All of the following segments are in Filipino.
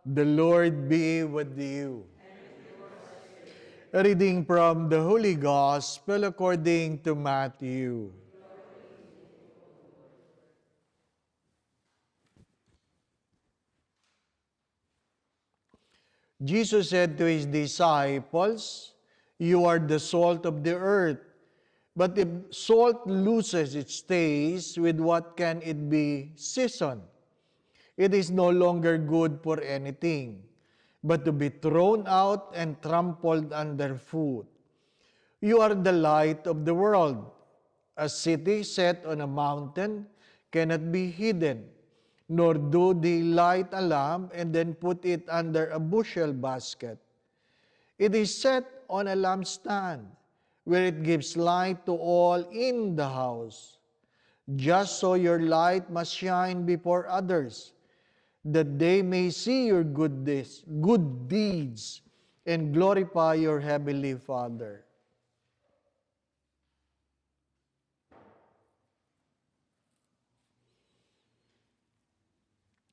The Lord be with you. A reading from the Holy Gospel according to Matthew. Jesus said to his disciples, "You are the salt of the earth. But if salt loses its taste, with what can it be seasoned? It is no longer good for anything, but to be thrown out and trampled underfoot. You are the light of the world. A city set on a mountain cannot be hidden, nor do they light a lamp and then put it under a bushel basket. It is set on a lampstand, where it gives light to all in the house. Just so your light must shine before others, that they may see your good deeds, and glorify your heavenly Father."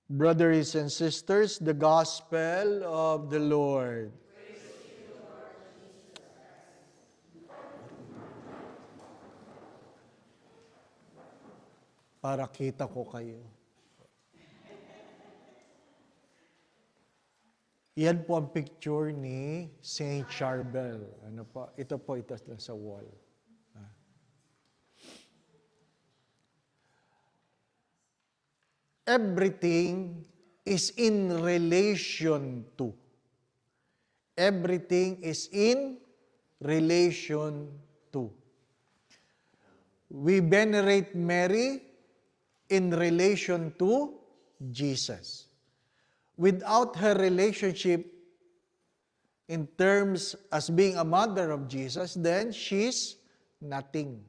Brothers and sisters, the Gospel of the Lord. Para kita ko kayo. Yan po ang picture ni Saint Charbel. Ano po? Ito po, ito sa wall. Everything is in relation to. Everything is in relation to. We venerate Mary in relation to Jesus. Without her relationship in terms as being a mother of Jesus, then she's nothing.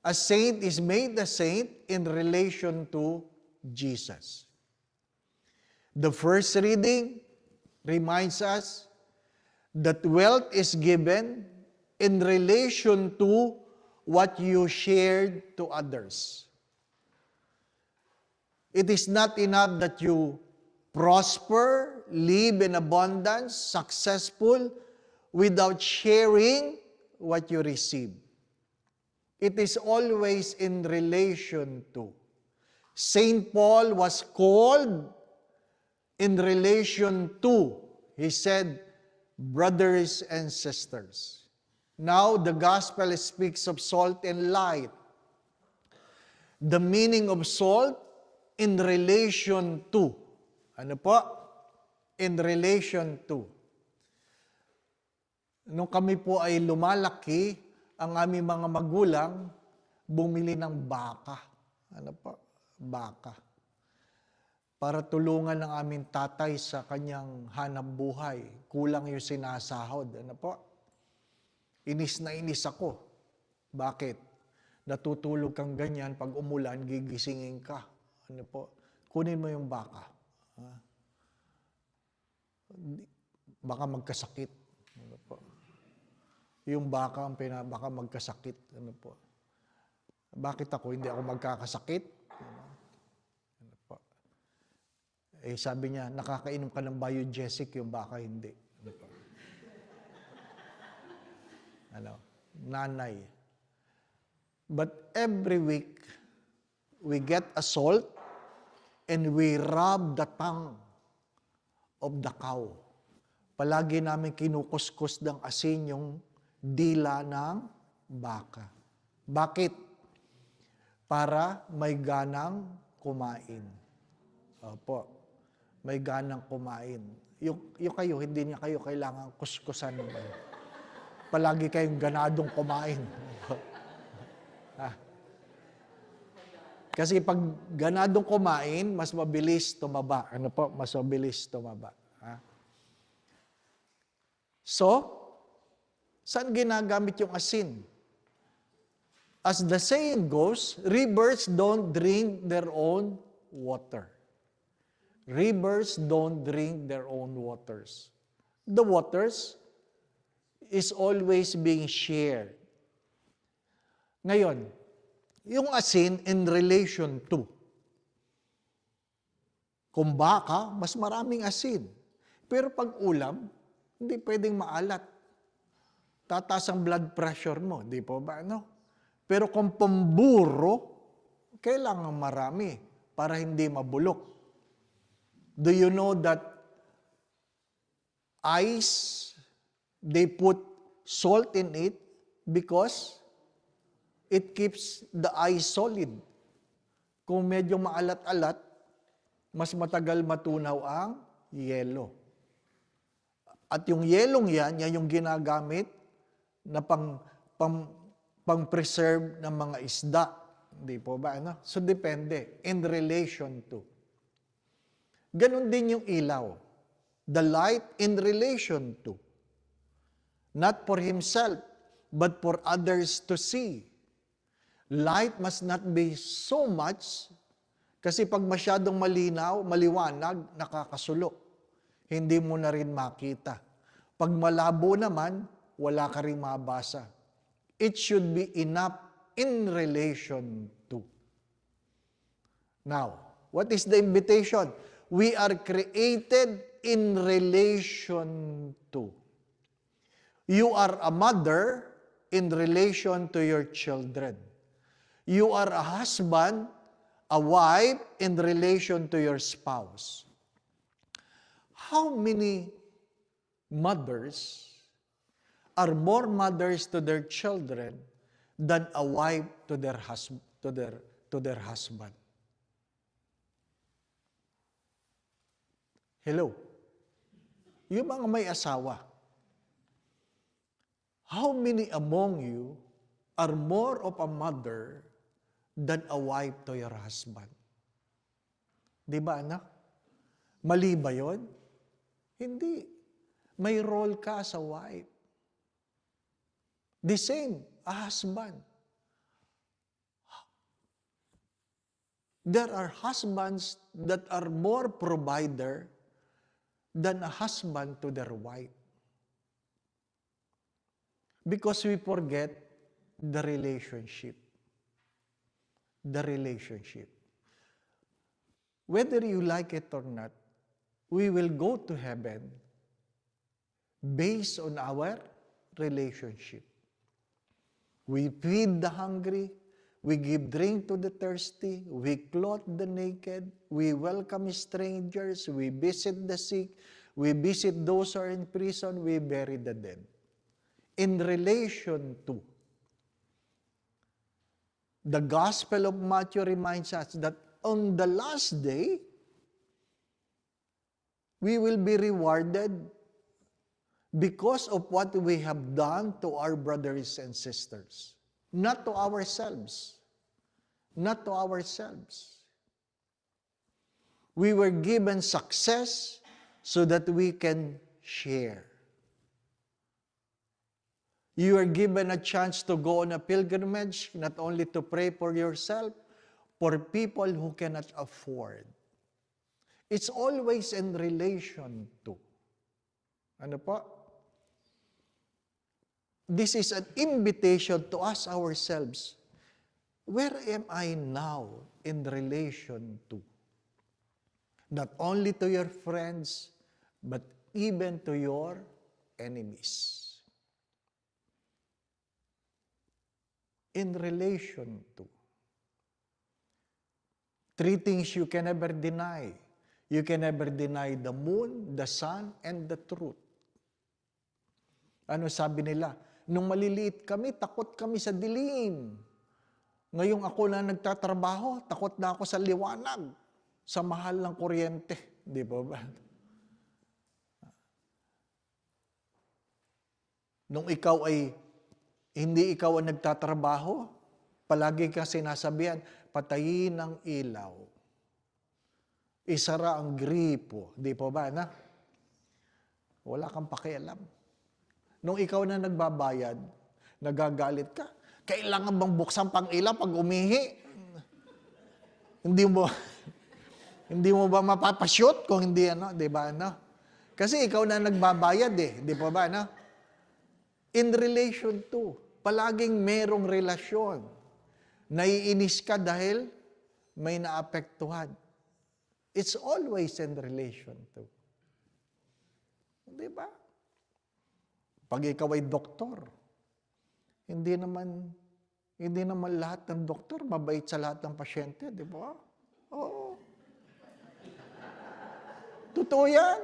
A saint is made a saint in relation to Jesus. The first reading reminds us that wealth is given in relation to what you shared to others. It is not enough that you prosper, live in abundance, successful, without sharing what you receive. It is always in relation to. Saint Paul was called in relation to. He said, brothers and sisters. Now, the gospel speaks of salt and light. The meaning of salt, in relation to. Ano po? In relation to. Nung kami po ay lumalaki, ang aming mga magulang, bumili ng baka. Ano po? Baka. Para tulungan ng aming tatay sa kanyang hanap buhay. Kulang yung sinasahod. Ano po? Inis na inis ako. Bakit? Natutulog kang ganyan, pag umulan, gigisingin ka. Ano po? Kunin mo yung baka. Baka magkasakit. Ano po? Yung baka ang baka magkasakit. Ano po? Bakit ako? Hindi ako magkakasakit? Ano po? Eh, sabi niya, nakakainom ka ng biogesic, yung baka hindi. Ano po? Ano? Nanay. But every week, we get a salt and we rub the tongue of the cow. Palagi namin kinukuskus ng asin yung dila ng baka. Bakit? Para may ganang kumain. Opo, may ganang kumain. Yung kayo, hindi niya kayo kailangan kuskusan. Palagi kayong ganadong kumain. Kasi pag ganadong kumain, mas mabilis tumaba. Ano po? Mas mabilis tumaba. So, saan ginagamit yung asin? As the saying goes, rivers don't drink their own water. Rivers don't drink their own waters. The waters is always being shared. Ngayon, yung asin in relation to. Kung baka, mas maraming asin. Pero pag ulam, hindi pwedeng maalat. Tataas ang blood pressure mo, di po ba? No? Pero kung pamburo, kailangan marami para hindi mabulok. Do you know that ice, they put salt in it because it keeps the ice solid. Kung medyo maalat-alat, mas matagal matunaw ang yelo. At yung yelong yan yung ginagamit na pang-preserve ng mga isda. Hindi po ba? Ano? So, depende. In relation to. Ganon din yung ilaw. The light in relation to. Not for himself, but for others to see. Light must not be so much, kasi pag masyadong malinaw, maliwanag, nakakasulok. Hindi mo na rin makita. Pag malabo naman, wala ka rin mabasa. It should be enough in relation to. Now, what is the invitation? We are created in relation to. You are a mother in relation to your children. You are a husband, a wife in relation to your spouse. How many mothers are more mothers to their children than a wife to their husband? Hello? Yung mga may asawa, how many among you are more of a mother than a wife to your husband? Di ba, anak? Mali ba yun? Hindi. May role ka as a wife. The same, a husband. There are husbands that are more provider than a husband to their wife. Because we forget the relationship. The relationship. Whether you like it or not, we will go to heaven based on our relationship. We feed the hungry, we give drink to the thirsty, we clothe the naked, we welcome strangers, we visit the sick, we visit those who are in prison, we bury the dead. In relation to. The Gospel of Matthew reminds us that on the last day, we will be rewarded because of what we have done to our brothers and sisters. Not to ourselves. Not to ourselves. We were given success so that we can share. You are given a chance to go on a pilgrimage, not only to pray for yourself, for people who cannot afford. It's always in relation to. Ano po? This is an invitation to us ourselves. Where am I now in relation to? Not only to your friends, but even to your enemies. In relation to. Three things you can never deny. You can never deny the moon, the sun, and the truth. Ano sabi nila? Nung maliliit kami, takot kami sa dilim. Ngayong ako na nagtatrabaho, takot na ako sa liwanag, sa mahal ng kuryente. Di ba ba? Nung ikaw ay, hindi ikaw ang nagtatrabaho, palagi kang sinasabihan, patayin ang ilaw. Isara ang gripo. Di po ba, na? Wala kang pakialam. Nung ikaw na nagbabayad, nagagalit ka, kailangan bang buksan pang ilaw pag umihi? Hindi mo ba mapapashoot kung hindi, ano? Di ba, ano? Kasi ikaw na nagbabayad eh. Di po ba, ano? In relation to. Palaging merong relasyon. Naiinis ka dahil may naapektuhan. It's always in relation to. Di ba? Pag ikaw ay doktor, hindi naman lahat ng doktor mabait sa lahat ng pasyente, di ba? Oo. Totoo yan.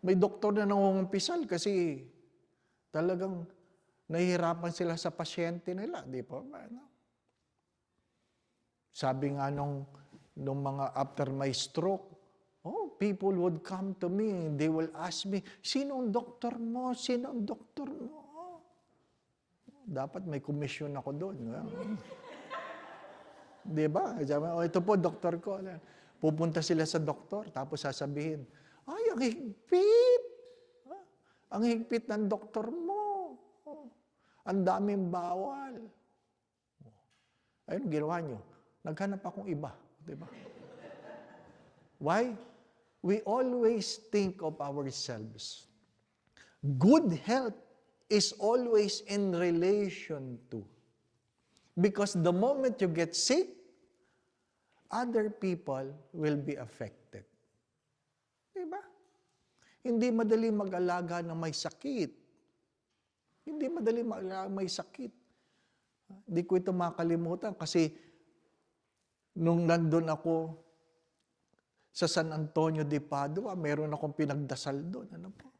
May doktor na nangungumpisal kasi talagang nahihirapan sila sa pasyente nila, di ba? Ano? Sabi nga nung mga after my stroke, people would come to me, they will ask me, sino ang doktor mo? Sino ang doktor mo? Dapat may komisyon ako doon. Di ba? Ito po, doktor ko. Pupunta sila sa doktor, tapos sasabihin, ay, ang higpit. Ang higpit ng doktor mo. Ang daming bawal. Ayun, ginawa nyo. Naghanap akong iba. Di ba? Why? We always think of ourselves. Good health is always in relation to. Because the moment you get sick, other people will be affected. Diba? Hindi madali mag-alaga na may sakit. Hindi madali mag-alaga may sakit. Hindi ko ito makalimutan kasi nung nandun ako sa San Antonio de Padua, meron akong pinagdasal doon. Ano po?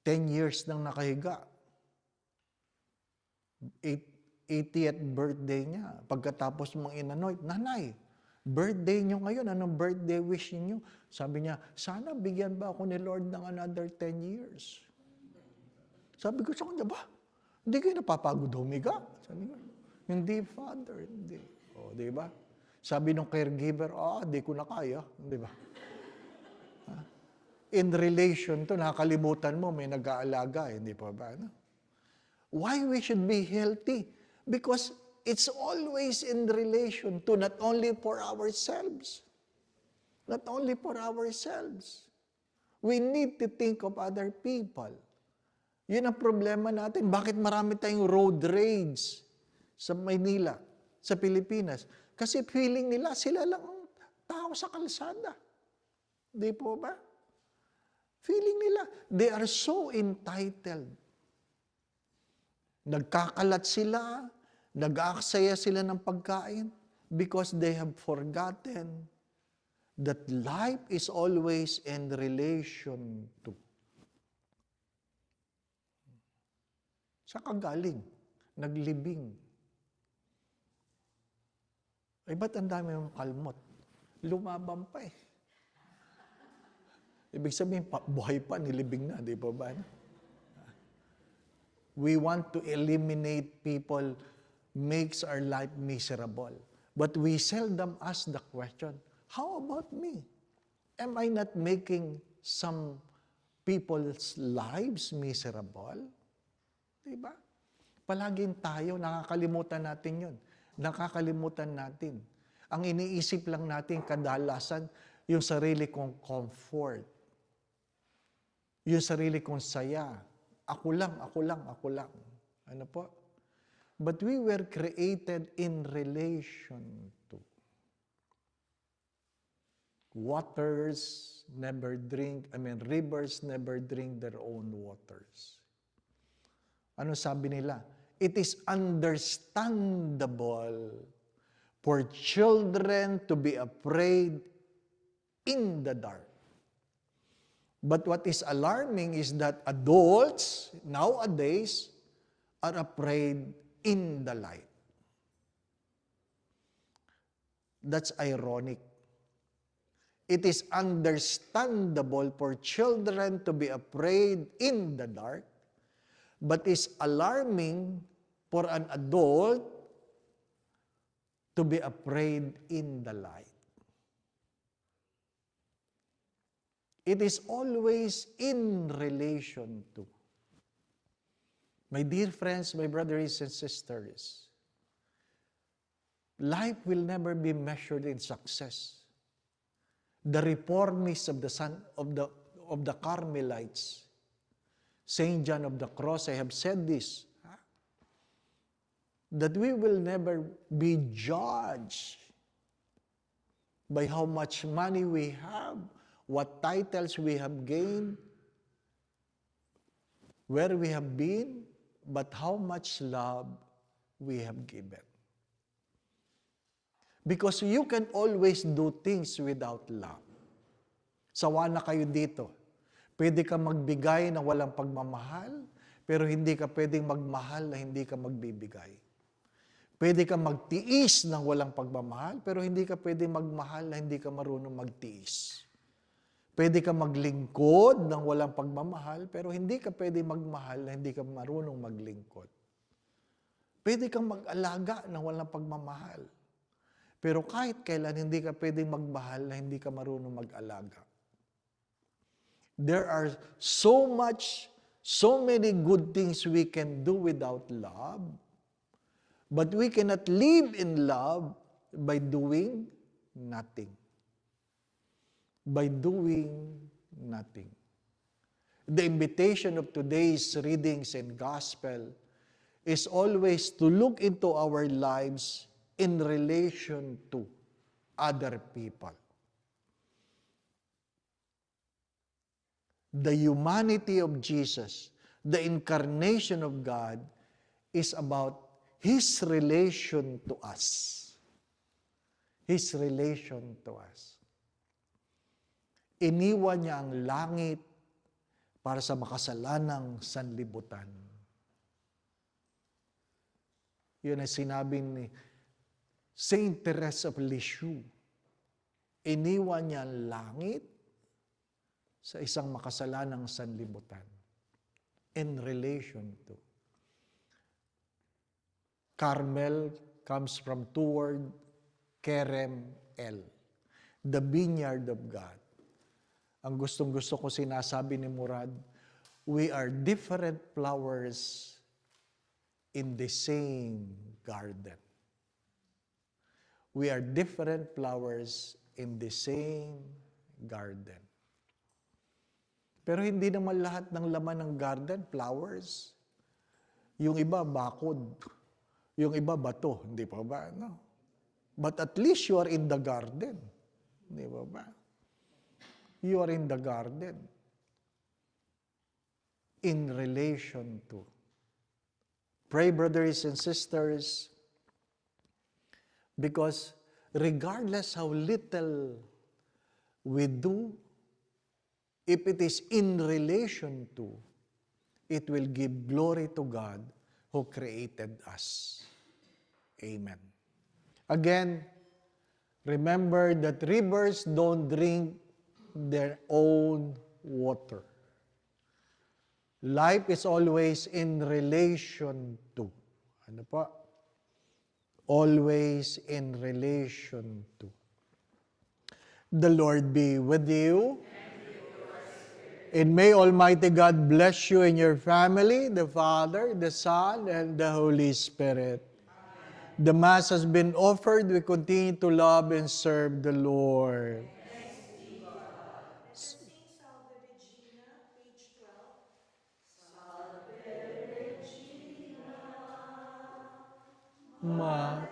10 years nang nakahiga. 80th birthday niya. Pagkatapos mong inanoint, Nanay, birthday niyo ngayon, anong birthday wish niyo? Sabi niya, sana bigyan ba ako ni Lord ng another 10 years? Sabi ko sa kanya, ba? Hindi kayo napapagod humiga? Sabi ko, hindi, Father, hindi. O, di ba? Sabi ng caregiver, di ko na kaya. Di ba? In relation to, nakakalimutan mo, may nag-aalaga, hindi pa ba? No? Why we should be healthy? Because it's always in relation to not only for ourselves. Not only for ourselves. We need to think of other people. Yun ang problema natin. Bakit marami tayong road rage sa Maynila, sa Pilipinas? Kasi feeling nila, sila lang ang tao sa kalsada. Di po ba? Feeling nila, they are so entitled. Nagkakalat sila, nag-aaksaya sila ng pagkain because they have forgotten that life is always in relation to. Sa kagaling, naglibing. Ay, ba't ang dami ng kalmot? Lumaban pa eh. Ibig sabihin, buhay pa, nilibing na, di ba ba? We want to eliminate people makes our life miserable. But we seldom ask the question, how about me? Am I not making some people's lives miserable? Diba? Palaging tayo, nakakalimutan natin yun. Nakakalimutan natin. Ang iniisip lang natin kadalasan, yung sarili kong comfort. Yung sarili kong saya. Ako lang. Ano po? But we were created in relation to. Rivers never drink their own waters. Ano sabi nila? It is understandable for children to be afraid in the dark. But what is alarming is that adults nowadays are afraid in the light. That's ironic. It is understandable for children to be afraid in the dark, but is alarming for an adult to be afraid in the light. It is always in relation to. My dear friends, my brothers and sisters, life will never be measured in success. The reformists of the Carmelites, Saint John of the Cross, I have said this, that we will never be judged by how much money we have, what titles we have gained, where we have been, but how much love we have given. Because you can always do things without love. Sawa na kayo dito. Pwede ka magbigay na walang pagmamahal, pero hindi ka pwedeng magmahal na hindi ka magbibigay. Pwede ka magtiis ng walang pagmamahal, pero hindi ka pwedeng magmahal na hindi ka marunong magtiis. Pwede ka maglingkod ng walang pagmamahal, pero hindi ka pwedeng magmahal na hindi ka marunong maglingkod. Pwede kang mag-alaga ng walang pagmamahal, pero kahit kailan hindi ka pwedeng magmahal na hindi ka marunong mag-alaga. There are so many good things we can do without love, but we cannot live in love by doing nothing. By doing nothing. The invitation of today's readings and gospel is always to look into our lives in relation to other people. The humanity of Jesus, the incarnation of God, is about His relation to us. His relation to us. Iniwan niya ang langit para sa makasalanang sanlibutan. Yun ang sinabi ni Saint Therese of Lisieux. Iniwan niya ang langit sa isang makasalanang sanlibutan. In relation to. Carmel comes from two words, kerem el, the vineyard of God. Ang gustong-gusto ko sinasabi ni Murad, we are different flowers in the same garden. We are different flowers in the same garden. Pero hindi naman lahat ng laman ng garden, flowers. Yung iba, bakod. Yung iba, bato. Hindi pa ba? No? But at least you are in the garden. Hindi pa ba? You are in the garden. In relation to. Pray, brothers and sisters, because regardless how little we do, if it is in relation to, it will give glory to God who created us. Amen. Again, remember that rivers don't drink their own water. Life is always in relation to. Ano pa? Always in relation to. The Lord be with you. And may Almighty God bless you and your family, the Father, the Son, and the Holy Spirit. Amen. The Mass has been offered. We continue to love and serve the Lord. Thanks be to God. Let's sing Salve Regina, page 12. Ma-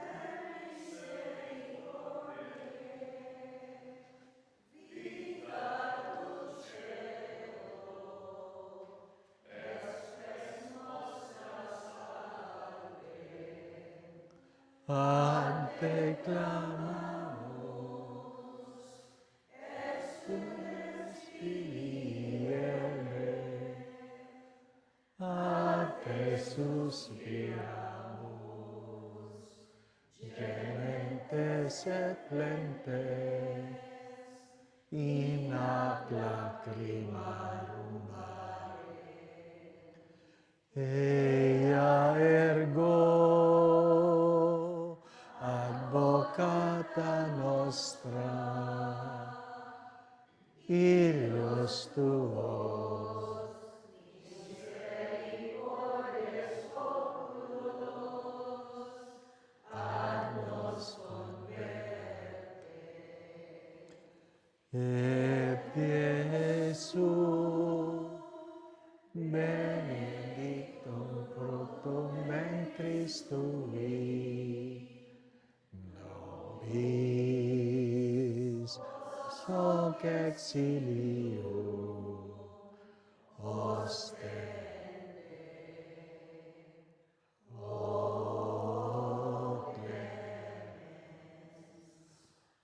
Ante clamamos, ante suspiramos, gementes et plentes, in ac lacrimarum Ea ergo advocata nostra, Ilios tuos, ad nos converte. Et Iesu, benedictum fructum ventris tui, nobis hoc exilio, oste,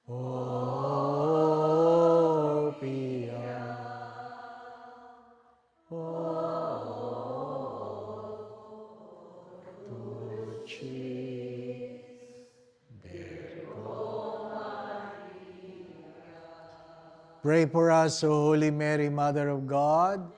o pia, Tuci, Pray for us, O Holy Mary, Mother of God,